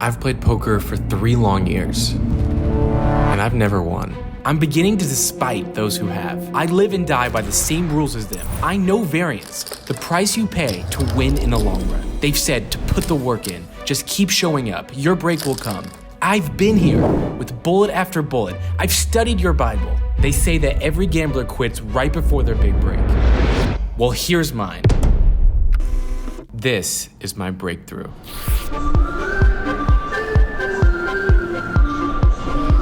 I've played poker for 3 long years, and I've never won. I'm beginning to despite those who have. I live and die by the same rules as them. I know variance, the price you pay to win in the long run. They've said to put the work in, just keep showing up, your break will come. I've been here with bullet after bullet. I've studied your Bible. They say that every gambler quits right before their big break. Well, here's mine. This is my breakthrough.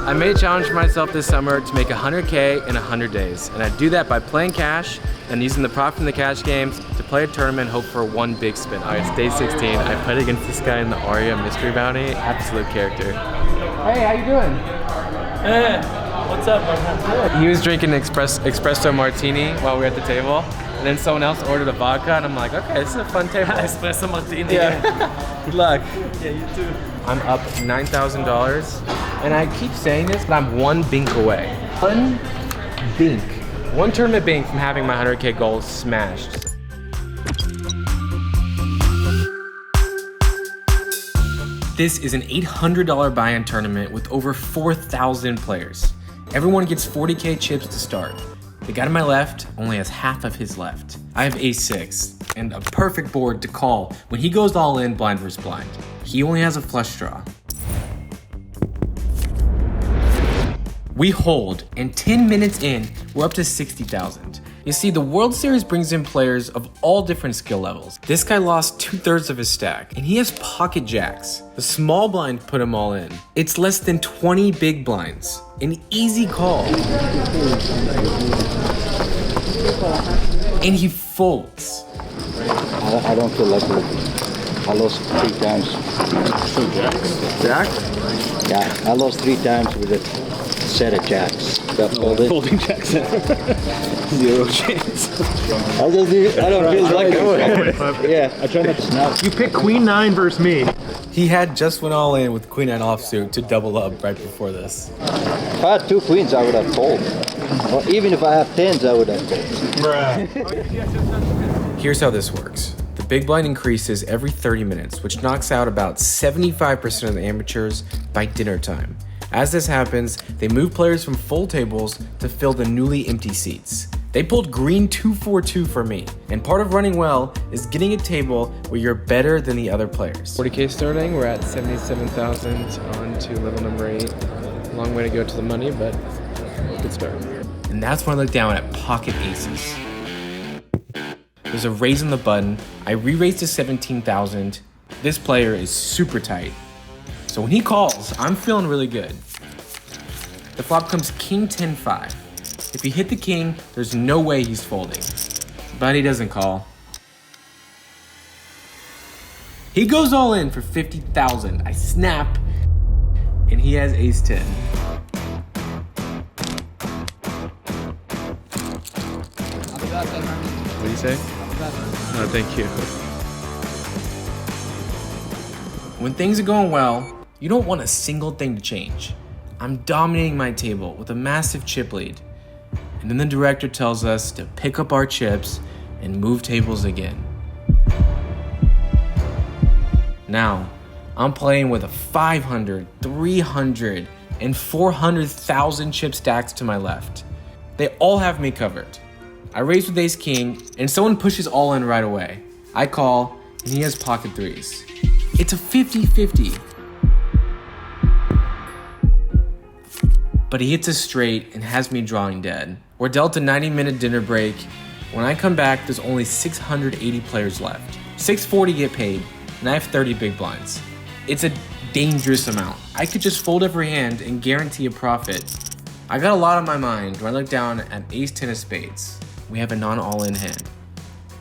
I made a challenge for myself this summer to make 100K in 100 days. And I do that by playing cash and using the profit from the cash games to play a tournament and hope for one big spin. All right, it's day 16. I played against this guy in the Aria Mystery Bounty. Absolute character. Hey, how you doing? Hey, what's up, man? He was drinking an espresso martini while we were at the table. And then someone else ordered a vodka, and I'm like, okay, this is a fun table. Espresso martini. Yeah. Good luck. Yeah, you too. I'm up $9,000, and I keep saying this, but I'm one bink away. One tournament bink from having my 100K goal smashed. This is an $800 buy-in tournament with over 4,000 players. Everyone gets 40K chips to start. The guy to my left only has half of his left. I have ace-6 and a perfect board to call when he goes all in blind versus blind. He only has a flush draw. We hold, and 10 minutes in, we're up to 60,000. You see, the World Series brings in players of all different skill levels. This guy lost 2/3 of his stack, and he has pocket jacks. The small blind put him all in. It's less than 20 big blinds. An easy call. And he folds. I don't feel like it. I lost 3 times. So jacks? Jack? Yeah, I lost 3 times with a set of jacks. Got folded. Folding jacks. 0 chance. I don't feel like it. Yeah, I try not to snap. You picked Queen 9 versus me. He had just went all in with Queen 9 offsuit to double up right before this. If I had 2 queens, I would have folded. Or even if I have 10s, I would have folded. Here's how this works. The big blind increases every 30 minutes, which knocks out about 75% of the amateurs by dinner time. As this happens, they move players from full tables to fill the newly empty seats. They pulled green 2-4-2 for me, and part of running well is getting a table where you're better than the other players. 40K starting, we're at 77,000 on to level number 8. Long way to go to the money, but good start. And that's when I look down at pocket aces. There's a raise on the button. I re-raised to 17,000. This player is super tight. So when he calls, I'm feeling really good. The flop comes king 10-5. If he hit the king, there's no way he's folding. But he doesn't call. He goes all in for 50,000. I snap, and he has ace 10. What do you say? No, thank you. When things are going well, you don't want a single thing to change. I'm dominating my table with a massive chip lead. And then the director tells us to pick up our chips and move tables again. Now, I'm playing with a 500, 300, and 400,000 chip stacks to my left. They all have me covered. I raise with ace king, and someone pushes all in right away. I call, and he has pocket 3s. It's a 50-50. But he hits a straight and has me drawing dead. We're dealt a 90-minute dinner break. When I come back, there's only 680 players left. 640 get paid, and I have 30 big blinds. It's a dangerous amount. I could just fold every hand and guarantee a profit. I got a lot on my mind when I look down at ace 10 of spades. We have a non-all-in hand.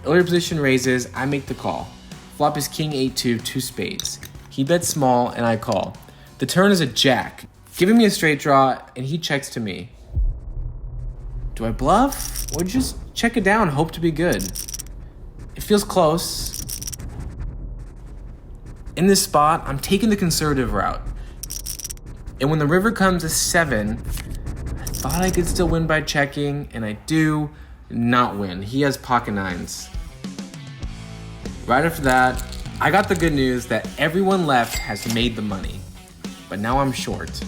Earlier position raises, I make the call. Flop is king 8-2, 2 spades. He bets small, and I call. The turn is a jack, giving me a straight draw, and he checks to me. Do I bluff, or just check it down and hope to be good? It feels close. In this spot, I'm taking the conservative route. And when the river comes to 7, I thought I could still win by checking, and I do not win. He has pocket 9s. Right after that, I got the good news that everyone left has made the money, but now I'm short.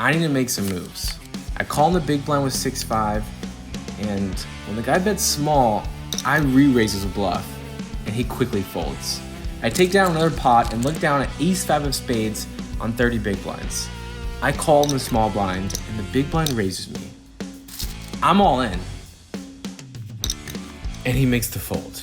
I need to make some moves. I call in the big blind with 6-5, and when the guy bets small, I re-raise his bluff, and he quickly folds. I take down another pot and look down at ace-5 of spades on 30 big blinds. I call in the small blind, and the big blind raises me. I'm all in, and he makes the fold.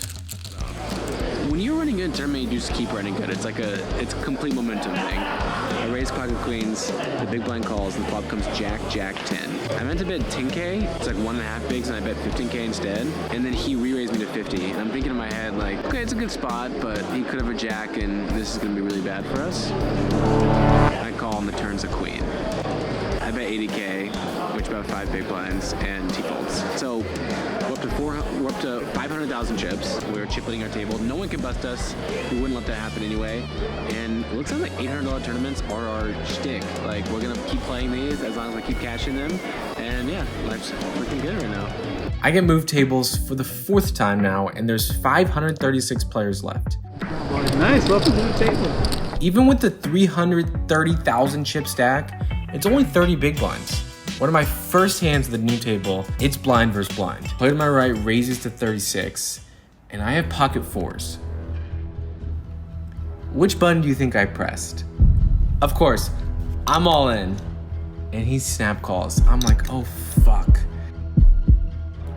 When you're running good in tournament, you just keep running good. It's a complete momentum thing. I raise pocket queens, the big blind calls, and the flop comes jack, jack, 10. I meant to bet 10K, it's like 1.5 bigs, and I bet 15K instead. And then he re-raised me to 50. And I'm thinking in my head, like, okay, it's a good spot, but he could have a jack, and this is gonna be really bad for us. I call on the turns a queen. I bet 80K, which about 5 big blinds, and he folds. So we're up to 500,000 chips. We're chip-leading our table. No one can bust us. We wouldn't let that happen anyway. And it looks like $800 tournaments are our shtick. Like, we're gonna keep playing these as long as we keep cashing them. And yeah, life's looking good right now. I get moved tables for the 4th time now, and there's 536 players left. Nice, welcome to the table. Even with the 330,000 chip stack, it's only 30 big blinds. One of my first hands of the new table, it's blind versus blind. Player to my right raises to 36, and I have pocket 4s. Which button do you think I pressed? Of course, I'm all in, and he snap calls. I'm like, oh fuck.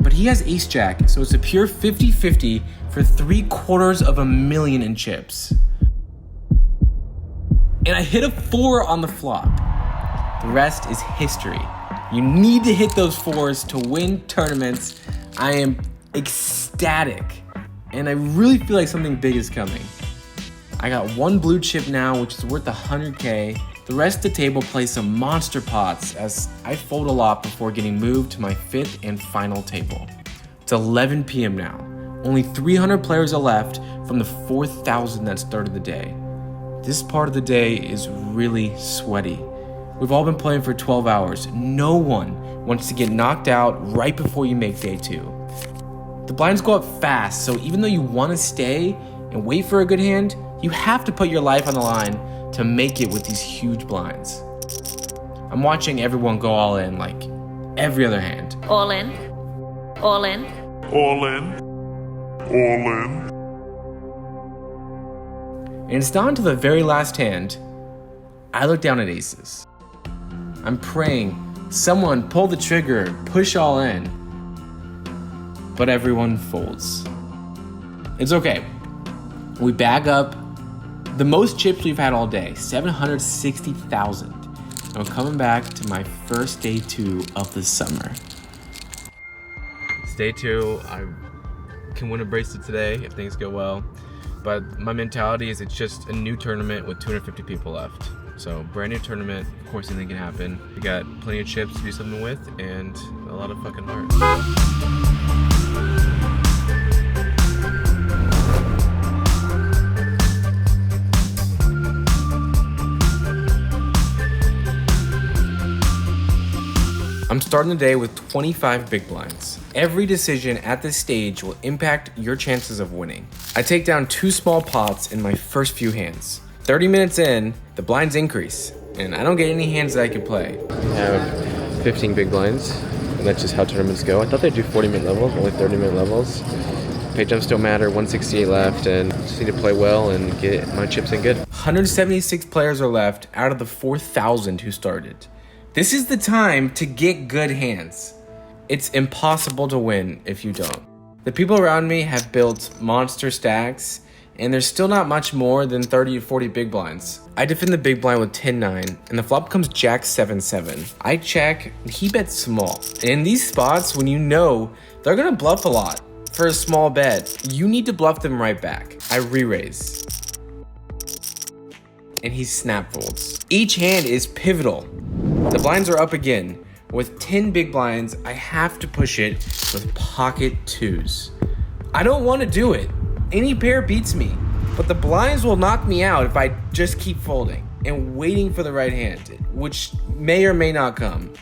But he has ace jack, so it's a pure 50-50 for $750,000 in chips. And I hit a 4 on the flop. The rest is history. You need to hit those 4s to win tournaments. I am ecstatic, and I really feel like something big is coming. I got 1 blue chip now, which is worth 100K. The rest of the table plays some monster pots as I fold a lot before getting moved to my 5th and final table. It's 11 p.m. now. Only 300 players are left from the 4,000 that started the day. This part of the day is really sweaty. We've all been playing for 12 hours. No one wants to get knocked out right before you make day 2. The blinds go up fast, so even though you want to stay and wait for a good hand, you have to put your life on the line to make it with these huge blinds. I'm watching everyone go all in like every other hand. All in. All in. All in. All in. And it's down to the very last hand. I look down at aces. I'm praying someone pull the trigger, push all in. But everyone folds. It's okay. We bag up the most chips we've had all day, 760,000. And we're coming back to my first day 2 of the summer. It's day 2. I can win a bracelet today if things go well. But my mentality is it's just a new tournament with 250 people left. So brand new tournament, of course anything can happen. We got plenty of chips to do something with and a lot of fucking heart. I'm starting the day with 25 big blinds. Every decision at this stage will impact your chances of winning. I take down 2 small pots in my first few hands. 30 minutes in, the blinds increase, and I don't get any hands that I can play. I have 15 big blinds, and that's just how tournaments go. I thought they'd do 40-minute levels, only 30-minute levels. Pay jumps don't matter, 168 left, and just need to play well and get my chips in good. 176 players are left out of the 4,000 who started. This is the time to get good hands. It's impossible to win if you don't. The people around me have built monster stacks, and there's still not much more than 30 to 40 big blinds. I defend the big blind with 10-9, and the flop comes jack 7-7. I check, and he bets small. And in these spots, when you know they're gonna bluff a lot for a small bet, you need to bluff them right back. I re-raise. And he snap folds. Each hand is pivotal. The blinds are up again. With 10 big blinds, I have to push it with pocket 2s. I don't want to do it. Any pair beats me, but the blinds will knock me out if I just keep folding and waiting for the right hand, which may or may not come.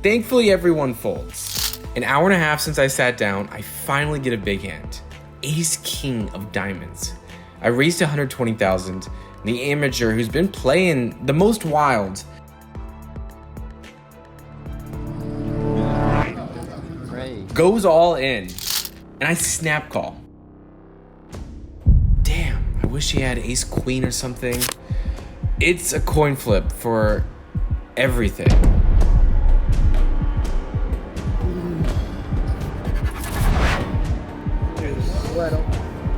Thankfully, everyone folds. An hour and a half since I sat down, I finally get a big hand. ace king of diamonds. I raised 120,000. The amateur who's been playing the most wild goes all in, and I snap call. Damn, I wish he had ace queen or something. It's a coin flip for everything.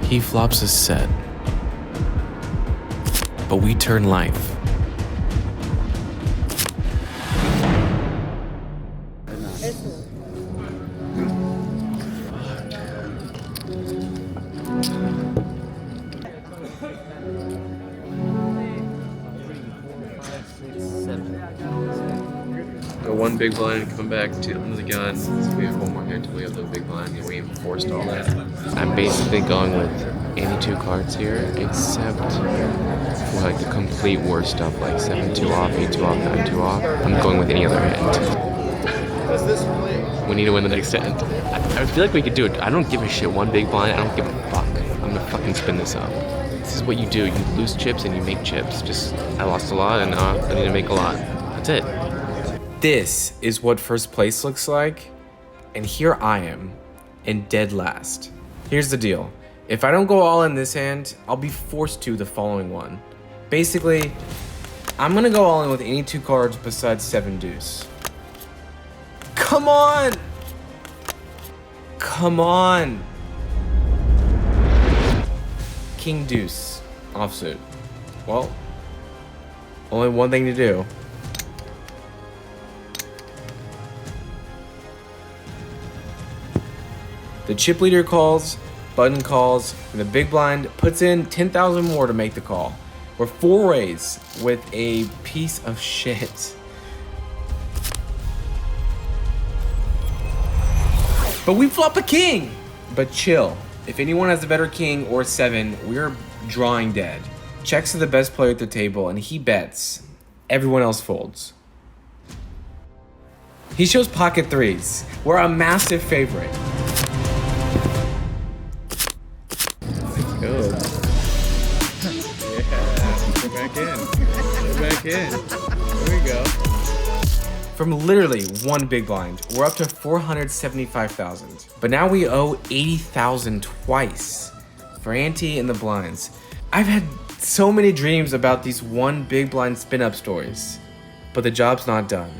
He flops a set, but we turn life. Go one big blind, come back to under the gun. So we have one more here until we have the big blind, and we forced all that. I'm basically going with 82 cards here, except for like the complete worst stuff, like 7-2 off, 8-2 off, 9-2 off. I'm going with any other hand. We need to win the next hand. I feel like we could do it. I don't give a shit. One big blind, I don't give a fuck. I'm gonna fucking spin this up. This is what you do. You lose chips and you make chips. Just, I lost a lot and I need to make a lot. That's it. This is what first place looks like, and here I am, in dead last. Here's the deal. If I don't go all in this hand, I'll be forced to the following one. Basically, I'm gonna go all in with any 2 cards besides 7 deuce. Come on! Come on! King deuce, offsuit. Well, only one thing to do. The chip leader calls, button calls, and the big blind puts in 10,000 more to make the call. We're 4 ways with a piece of shit. But we flop a king! But chill. If anyone has a better king or 7, we're drawing dead. Checks to the best player at the table and he bets. Everyone else folds. He shows pocket 3s. We're a massive favorite. Go. Yeah. Go back in. Go back in. There we go. From literally one big blind, we're up to 475,000. But now we owe 80,000 twice for ante and the blinds. I've had so many dreams about these one big blind spin up stories, but the job's not done.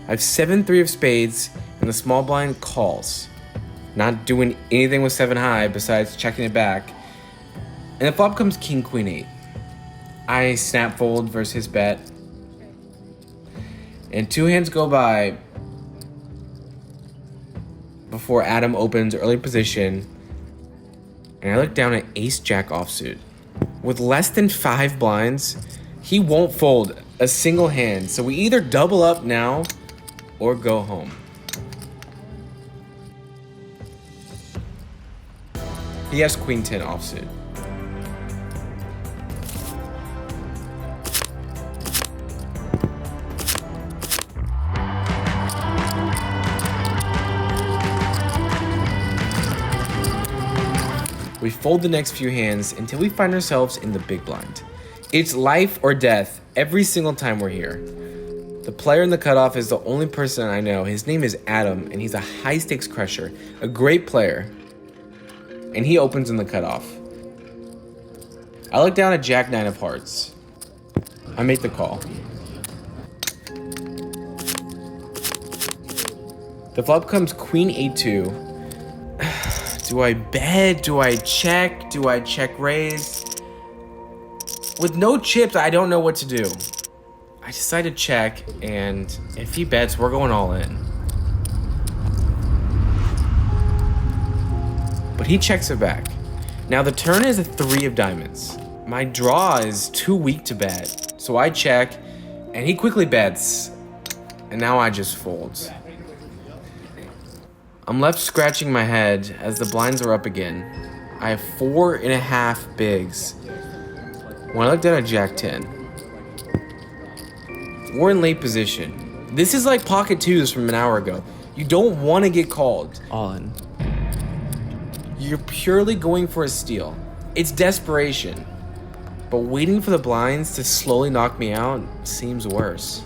I have 7-3 of spades and the small blind calls. Not doing anything with 7 high besides checking it back. And the flop comes king queen 8. I snap fold versus his bet. And 2 hands go by before Adam opens early position. And I look down at ace jack offsuit. With less than 5 blinds, he won't fold a single hand. So we either double up now or go home. He has queen 10 offsuit. We fold the next few hands until we find ourselves in the big blind. It's life or death every single time we're here. The player in the cutoff is the only person I know. His name is Adam, and he's a high-stakes crusher, a great player. And he opens in the cutoff. I look down at jack 9 of hearts. I make the call. The flop comes queen 8-2. Do I bet? Do I check? Do I check raise? With no chips, I don't know what to do. I decide to check, and if he bets, we're going all in. But he checks it back. Now the turn is a 3 of diamonds. My draw is too weak to bet, so I check, and he quickly bets, and now I just fold. I'm left scratching my head as the blinds are up again. I have 4.5 bigs. When I look down at jack 10, we're in late position. This is like pocket 2s from an hour ago. You don't want to get called. All in. You're purely going for a steal. It's desperation. But waiting for the blinds to slowly knock me out seems worse.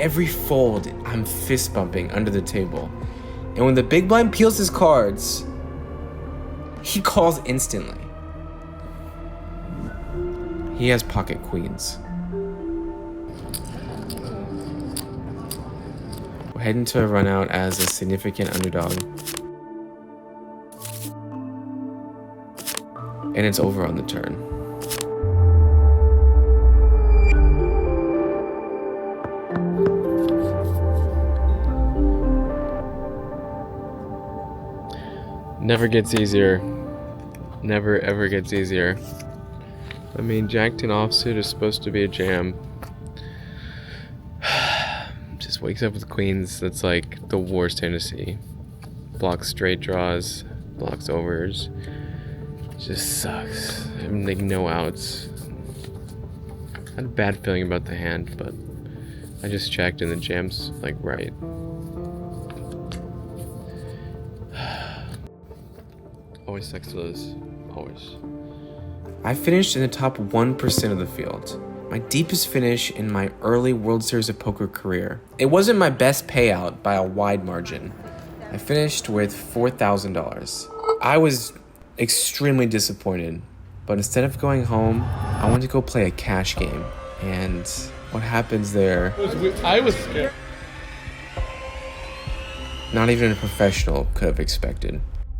Every fold, I'm fist bumping under the table. And when the big blind peels his cards, he calls instantly. He has pocket queens. We're heading to a run out as a significant underdog. And it's over on the turn. Never gets easier. Never ever gets easier. I mean, Jack 10 offsuit is supposed to be a jam. Just wakes up with queens. That's like the worst hand to see. Blocks straight draws, blocks overs. Just sucks. I mean, like no outs. I had a bad feeling about the hand, but I just checked and the jam's like right. Always sucks to lose. Always. I finished in the top 1% of the field. My deepest finish in my early World Series of Poker career. It wasn't my best payout by a wide margin. I finished with $4,000. I was extremely disappointed, but instead of going home, I wanted to go play a cash game. And what happens there, I was scared. not even a professional could have expected.